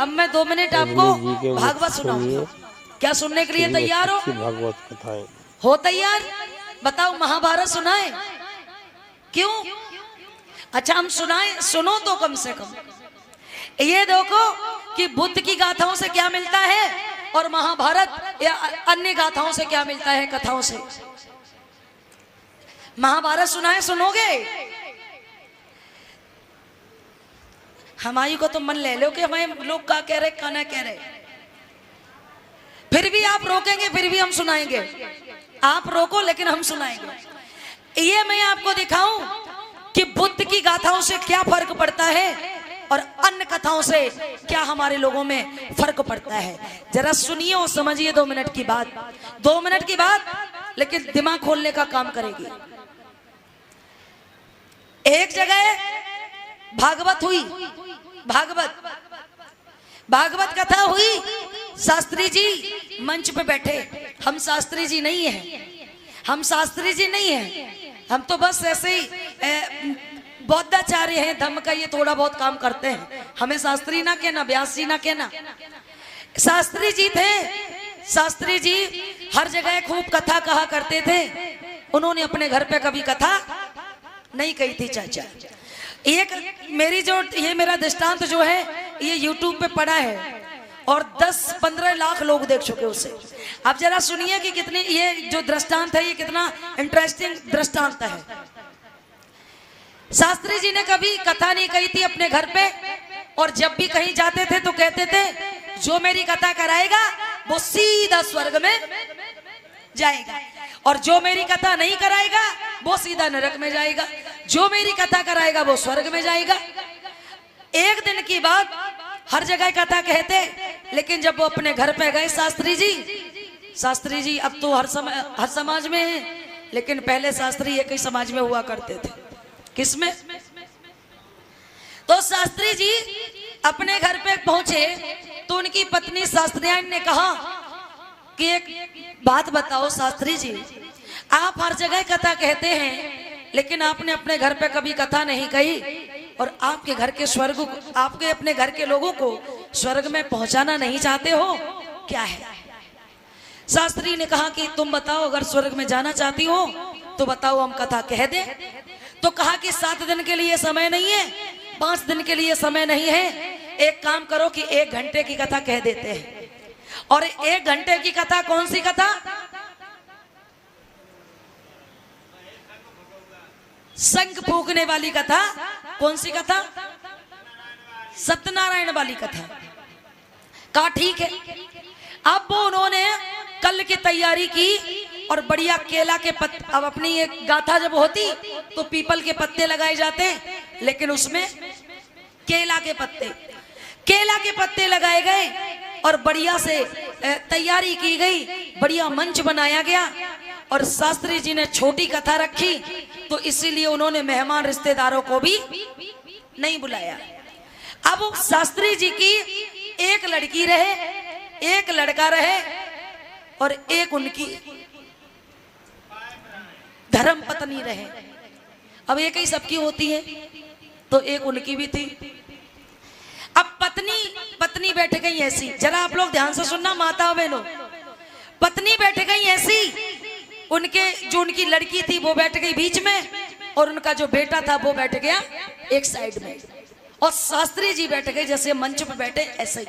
अब मैं 2 मिनट आपको भागवत सुनाऊंगा। क्या सुनने के लिए तैयार हो? भागवत कथाएं हो तैयार? बताओ, महाभारत सुनाए? क्यों? अच्छा हम सुनाए, सुनो तो कम से कम। ये देखो कि बुद्ध की गाथाओं से क्या मिलता है और महाभारत या अन्य गाथाओं से क्या मिलता है, कथाओं से। महाभारत सुनाए, सुनोगे? हमारी को तो मन ले लो कि हमारे लोग क्या कह रहे, क्या ना कह रहे। फिर भी आप रोकेंगे, फिर भी हम सुनाएंगे। आप रोको लेकिन हम सुनाएंगे। ये मैं आपको दिखाऊं कि बुद्ध की गाथाओं से क्या फर्क पड़ता है और अन्य कथाओं से क्या हमारे लोगों में फर्क पड़ता है। जरा सुनिए और समझिए। 2 मिनट की बात, 2 मिनट की बात, लेकिन दिमाग खोलने का काम करेगी। एक जगह भागवत हुई, भागवत कथा हुई। शास्त्री जी मंच पे बैठे। हम शास्त्री जी नहीं हैं, हम शास्त्री जी नहीं हैं, हम तो बस ऐसे ही बौद्धाचार्य हैं, धम्म का ये थोड़ा बहुत काम करते हैं। हमें शास्त्री ना कहना, व्यास जी ना कहना। शास्त्री जी थे। शास्त्री जी हर जगह खूब कथा कहा करते थे। उन्होंने अपने घर पे कभी कथा नहीं कही थी। चाचा, एक मेरी जो ये मेरा दृष्टांत जो है ये YouTube पे पड़ा है और 10-15 लाख लोग देख चुके उसे। आप जरा सुनिए कि कितनी ये जो दृष्टांत है ये कितना इंटरेस्टिंग दृष्टांत है। शास्त्री जी ने कभी कथा नहीं कही थी अपने घर पे, और जब भी कहीं जाते थे तो कहते थे जो मेरी कथा कराएगा वो सीधा स्वर्ग में जाएगा, और जो मेरी कथा नहीं कराएगा वो सीधा नरक में जाएगा। जो मेरी कथा कराएगा वो स्वर्ग में जाएगा। एक दिन की बात, हर जगह कथा कहते, लेकिन जब वो अपने घर पे गए शास्त्री जी अब तो हर समाज में है, लेकिन पहले शास्त्री एक ही समाज में हुआ करते थे। किसमें? तो शास्त्री जी अपने घर पे पहुंचे तो उनकी पत्नी शास्त्रियायन ने कहा कि एक बात बताओ शास्त्री जी, आप हर जगह कथा कहते हैं लेकिन आपने अपने घर पे कभी कथा नहीं कही, और आपके घर के आपके अपने घर के लोगों को स्वर्ग में पहुंचाना नहीं चाहते हो, क्या है? शास्त्री ने कहा कि तुम बताओ, अगर स्वर्ग में जाना चाहती हो तो बताओ, हम कथा कह दे। तो कहा कि 7 दिन के लिए समय नहीं है, 5 दिन के लिए समय नहीं है, एक काम करो कि 1 घंटे की कथा कह देते हैं। और 1 घंटे की कथा कौन सी कथा? शंख फूंकने वाली कथा। कौन सी कथा? सत्यनारायण वाली कथा। कहा ठीक है। अब वो उन्होंने कल की तैयारी की और बढ़िया केला के पत्ते, अब अपनी एक गाथा जब होती तो पीपल के पत्ते लगाए जाते, लेकिन उसमें केला के पत्ते लगाए गए और बढ़िया से तैयारी की गई, बढ़िया मंच बनाया गया। और शास्त्री जी ने छोटी कथा रखी तो इसीलिए उन्होंने मेहमान रिश्तेदारों को भी नहीं बुलाया। अब शास्त्री जी की एक लड़की रहे, एक लड़का रहे, और एक उनकी धर्म पत्नी रहे। अब एक ही सबकी होती है तो एक उनकी भी थी। अब पत्नी बैठ गई ऐसी, जरा आप लोग ध्यान से सुनना माता बहनों, पत्नी बैठ गई ऐसी, उनकी लड़की थी वो बैठ गई बीच में, और उनका जो बेटा था वो बैठ गया एक साइड में, और शास्त्री जी बैठ गए जैसे मंच पे बैठे ऐसे ही।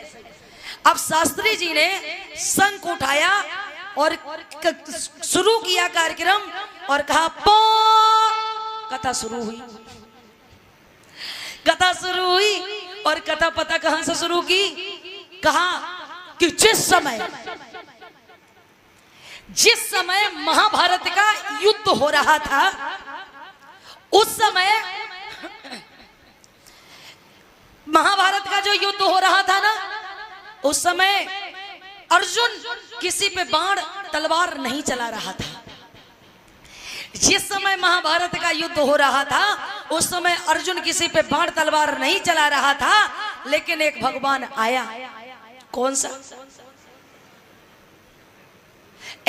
अब शास्त्री जी ने शंख उठाया और शुरू किया कार्यक्रम और कहा पो। कथा शुरू हुई और कथा पता कहां से शुरू की? कहा कि जिस समय महाभारत का युद्ध हो रहा था, उस समय महाभारत का जो युद्ध हो रहा था ना, उस समय अर्जुन किसी पे बाण तलवार नहीं चला रहा था। जिस समय महाभारत का युद्ध हो रहा था उस समय अर्जुन किसी पे बाण तलवार नहीं चला रहा था, लेकिन एक भगवान आया। कौन सा?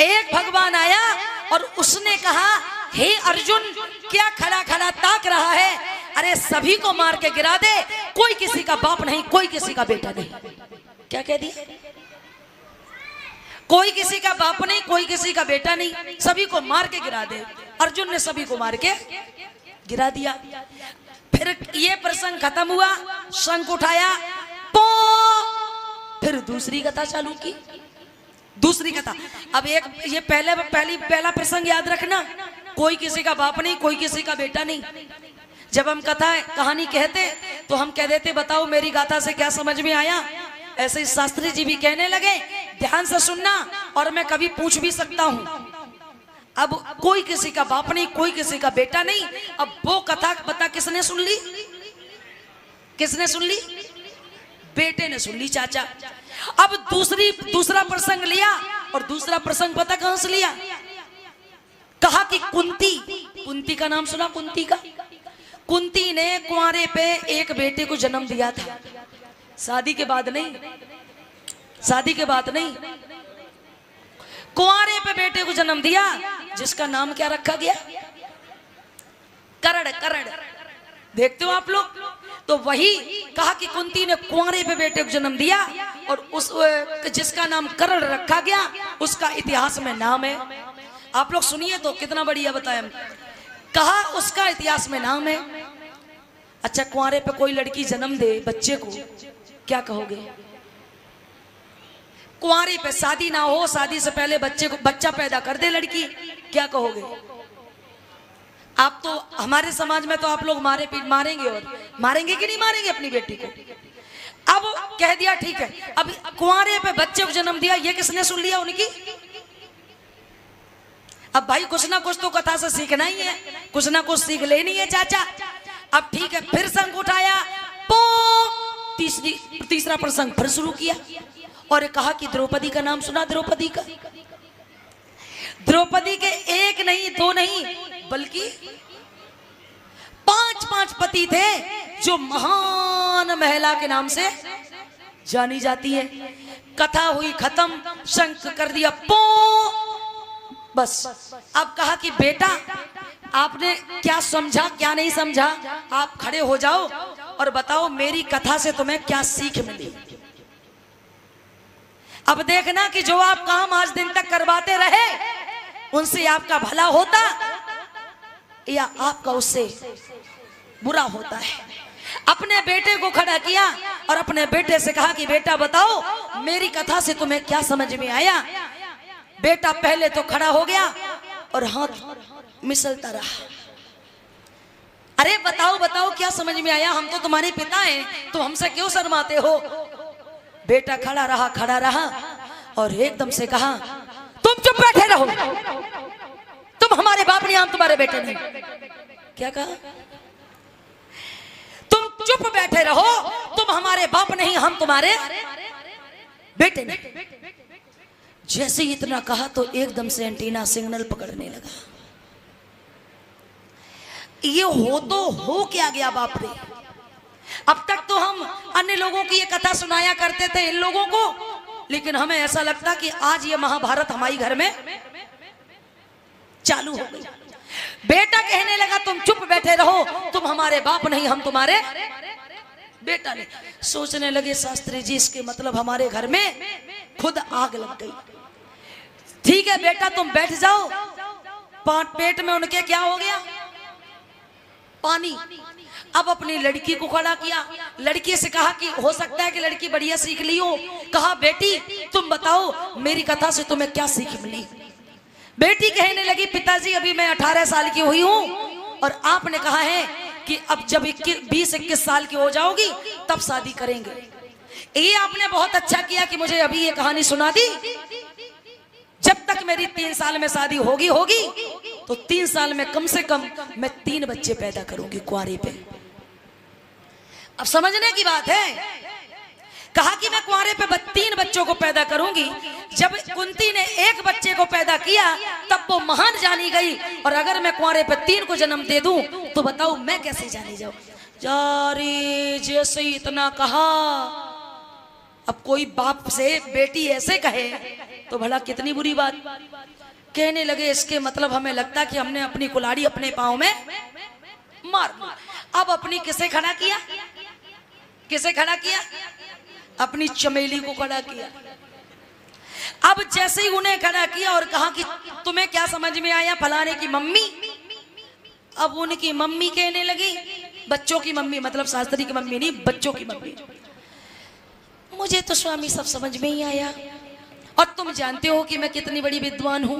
एक भगवान आया और उसने कहा, हे अर्जुन, क्या खड़ा खड़ा ताक रहा है? अरे सभी को मार के गिरा दे, कोई किसी का बाप नहीं, कोई किसी का बेटा नहीं। क्या कह दिया? कोई किसी का बाप नहीं, कोई किसी का बेटा नहीं, सभी को मार के गिरा दे। अर्जुन ने सभी को मार के गिरा दिया। फिर ये प्रसंग खत्म हुआ, शंख उठाया, पो, फिर दूसरी कथा चालू की। दूसरी कथा, अब एक ये पहला प्रसंग याद रखना, कोई किसी का बाप नहीं, कोई किसी का बेटा नहीं। जब हम कहानी कहते तो हम कह देते बताओ मेरी गाथा से क्या समझ में आया। ऐसे ही शास्त्री जी भी कहने लगे, ध्यान से सुनना, और मैं कभी पूछ भी सकता हूं। अब कोई किसी का बाप नहीं, कोई किसी का बेटा नहीं। अब वो कथा पता किसने सुन ली? किसने सुन ली? बेटे ने सुन ली, चाचा। अब दूसरा प्रसंग लिया, और दूसरा प्रसंग पता कहां से लिया? कहा कि कुंती का नाम सुना? कुंती का, कुंती ने कुंवारे पे एक बेटे को जन्म दिया था। शादी के बाद नहीं, शादी के बाद नहीं, कुंवारे पे बेटे को जन्म दिया, जिसका नाम क्या रखा गया? करण। करण देखते हो आप लोग? तो वही कहा कि कुंती ने कुंवारे पे बेटे को जन्म दिया, और उस जिसका नाम करण रखा गया, उसका इतिहास में नाम है। आप लोग सुनिए तो कितना बढ़िया बताया। कहा उसका इतिहास में नाम है। अच्छा, कुंवारे पे कोई लड़की जन्म दे बच्चे को, क्या कहोगे? कुंवारे पे शादी ना हो, शादी से पहले बच्चा पैदा कर दे लड़की, क्या कहोगे? आप तो हमारे समाज में तो आप लोग मारेंगे, और मारेंगे कि नहीं मारेंगे अपनी बेटी को? अब कह दिया ठीक है, अब कुंवारे पे बच्चे को जन्म दिया, ये किसने सुन लिया उनकी? अब भाई कुछ ना कुछ तो कथा से सीखना ही है, कुछ ना कुछ सीख लेनी है चाचा। अब ठीक है, फिर शंख उठाया, पो, तीसरा प्रसंग फिर शुरू किया, और कहा कि द्रौपदी का नाम सुना? द्रौपदी का, द्रौपदी के एक नहीं, दो नहीं, बल्कि 5 पति थे, जो महान महिला के नाम से जानी जाती है। कथा हुई खत्म, शंख कर दिया पो, बस। अब कहा कि बेटा आपने क्या समझा क्या नहीं समझा, आप खड़े हो जाओ और बताओ मेरी कथा से तुम्हें क्या सीख मिली। अब देखना कि जो आप काम आज दिन तक करवाते रहे, उनसे आपका भला होता या आपका उससे बुरा होता है। अपने बेटे को खड़ा किया और अपने बेटे से कहा कि बेटा बताओ मेरी कथा से तुम्हें क्या समझ में आया। बेटा पहले तो खड़ा हो गया और हाथ मिसलता रहा। अरे बताओ बताओ क्या समझ में आया, हम तो तुम्हारे पिता हैं, तो हमसे क्यों शर्माते हो। बेटा खड़ा रहा और एकदम से कहा तुम चुप बैठे रहो, तुम हमारे बाप नहीं, हम तुम्हारे बेटे नहीं। क्या कहा? तुम चुप बैठे रहो, तुम हमारे बाप नहीं, हम तुम्हारे बेटे नहीं। जैसे ही इतना कहा तो एकदम से एंटीना सिग्नल पकड़ने लगा। ये हो तो हो क्या गया बाप रे। अब तक तो हम अन्य लोगों की ये कथा सुनाया करते थे इन लोगों को, लेकिन हमें ऐसा लगता कि आज ये महाभारत हमारे घर में चालू हो गई। बेटा कहने लगा तुम चुप बैठे रहो, तुम हमारे बाप नहीं, हम तुम्हारे बेटा नहीं। सोचने लगे शास्त्री जी इसके मतलब हमारे घर में खुद आग लग गई। ठीक है बेटा तुम बैठ जाओ। पेट में उनके क्या हो गया? पानी। अब अपनी लड़की को खड़ा किया, लड़की से कहा कि हो सकता है कि लड़की बढ़िया सीख ली हो। कहा बेटी तुम बताओ मेरी कथा से तुम्हें क्या सीख मिली। बेटी कहने लगी पिताजी अभी मैं 18 साल की हुई हूँ और आपने कहा है कि अब जब 20-21 साल की हो जाओगी तब शादी करेंगे। ये आपने बहुत अच्छा किया कि मुझे अभी ये कहानी सुना दी। जब तक मेरी 3 साल में शादी होगी तो 3 साल में कम से कम मैं 3 बच्चे पैदा करूंगी कुंवारी पे। अब समझने की बात है। कहा कि मैं कुंवारे पे 3 बच्चों को पैदा करूंगी। जब कुंती ने 1 बच्चे को पैदा किया तब वो महान जानी गई, और अगर मैं कुंवारे पे 3 को जन्म दे दूं तो बताओ मैं कैसे जानी जाऊं। जारी जैसे इतना कहा, अब कोई बाप से बेटी ऐसे कहे तो भला कितनी बुरी बात। कहने लगे इसके मतलब हमें लगता कि हमने अपनी कुल्हाड़ी अपने पांव में मार दी। अब अपनी किसे खड़ा किया, किसे खड़ा किया? अपनी चमेली को खड़ा किया। अब जैसे ही उन्हें खड़ा किया और कहा कि तुम्हें क्या समझ में आया फलाने की मम्मी, अब उनकी मम्मी कहने लगी, बच्चों की मम्मी, मतलब शास्त्री की मम्मी नहीं, बच्चों की मम्मी, मुझे तो स्वामी सब समझ में ही आया, और तुम जानते हो कि मैं कितनी बड़ी विद्वान हूं,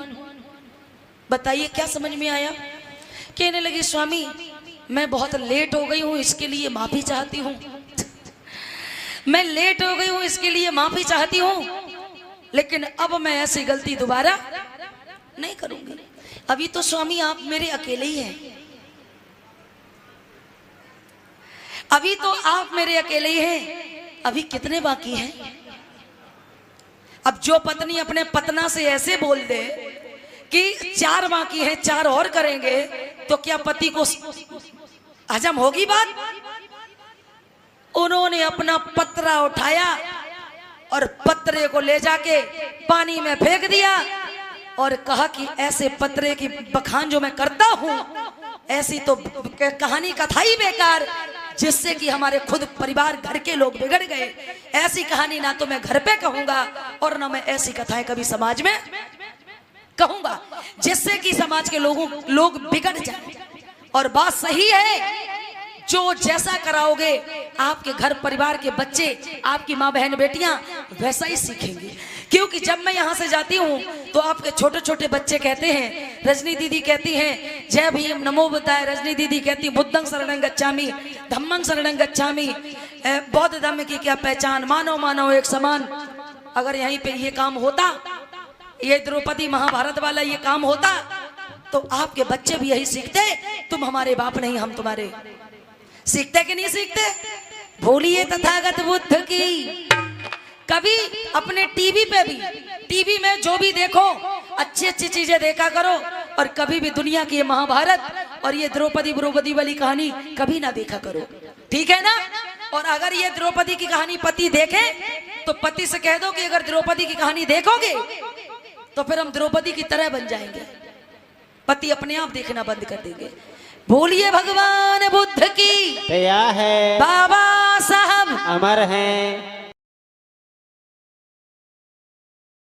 बताइए क्या समझ में आया? कहने लगी, स्वामी मैं बहुत लेट हो गई हूं, इसके लिए माफी चाहती हूं। मैं लेट हो गई हूं, इसके लिए माफी चाहती हूं, लेकिन अब मैं ऐसी गलती दोबारा नहीं करूंगी। अभी तो स्वामी आप मेरे अकेले ही हैं, अभी तो आप मेरे अकेले ही हैं, अभी कितने बाकी हैं? अब जो पत्नी अपने पतना से ऐसे बोल दे कि 4 बाकी हैं, 4 और करेंगे, तो क्या पति को हजम होगी बात? उन्होंने अपना पत्रा उठाया और पत्रे को ले जाके पानी में फेंक दिया और कहा कि ऐसे पत्रे की बखान जो मैं करता हूं, ऐसी तो कहानी कथा ही बेकार, जिससे कि हमारे खुद परिवार घर के लोग बिगड़ गए। ऐसी कहानी ना तो मैं घर पे कहूंगा और ना मैं ऐसी कथाएं कभी समाज में कहूंगा, जिससे कि समाज के लोग बिगड़ जाए। और बात सही है, जो जैसा कराओगे आपके घर परिवार के बच्चे, आपकी माँ बहन बेटियां वैसा ही सीखेंगे। क्योंकि जब मैं यहाँ से जाती हूँ तो आपके छोटे छोटे बच्चे कहते हैं, रजनी दीदी कहती हैं जय भीम नमो बुद्धाय, रजनी दीदी कहती बुद्धं शरणं गच्छामि, धम्मं शरणं गच्छामि, बौद्ध धर्म की क्या पहचान, मानव मानव एक समान। अगर यहीं पे ये काम होता, ये द्रौपदी महाभारत वाला ये काम होता, तो आपके बच्चे भी यही सीखते, तुम हमारे बाप नहीं हम तुम्हारे। सीखते कि नहीं सीखते? भूलिए तथागत बुद्ध की। कभी अपने टीवी पे भी, टीवी में जो भी देखो अच्छी अच्छी चीजें देखा करो, और कभी भी दुनिया की ये महाभारत और ये द्रौपदी वाली कहानी कभी ना देखा करो, ठीक है ना? और अगर ये द्रौपदी की कहानी पति देखे तो पति से कह दो कि अगर द्रौपदी की कहानी देखोगे तो फिर हम द्रौपदी की तरह बन जाएंगे। पति अपने आप देखना बंद कर देंगे। बोलिए भगवान बुद्ध की। दया है, बाबा साहब अमर हैं।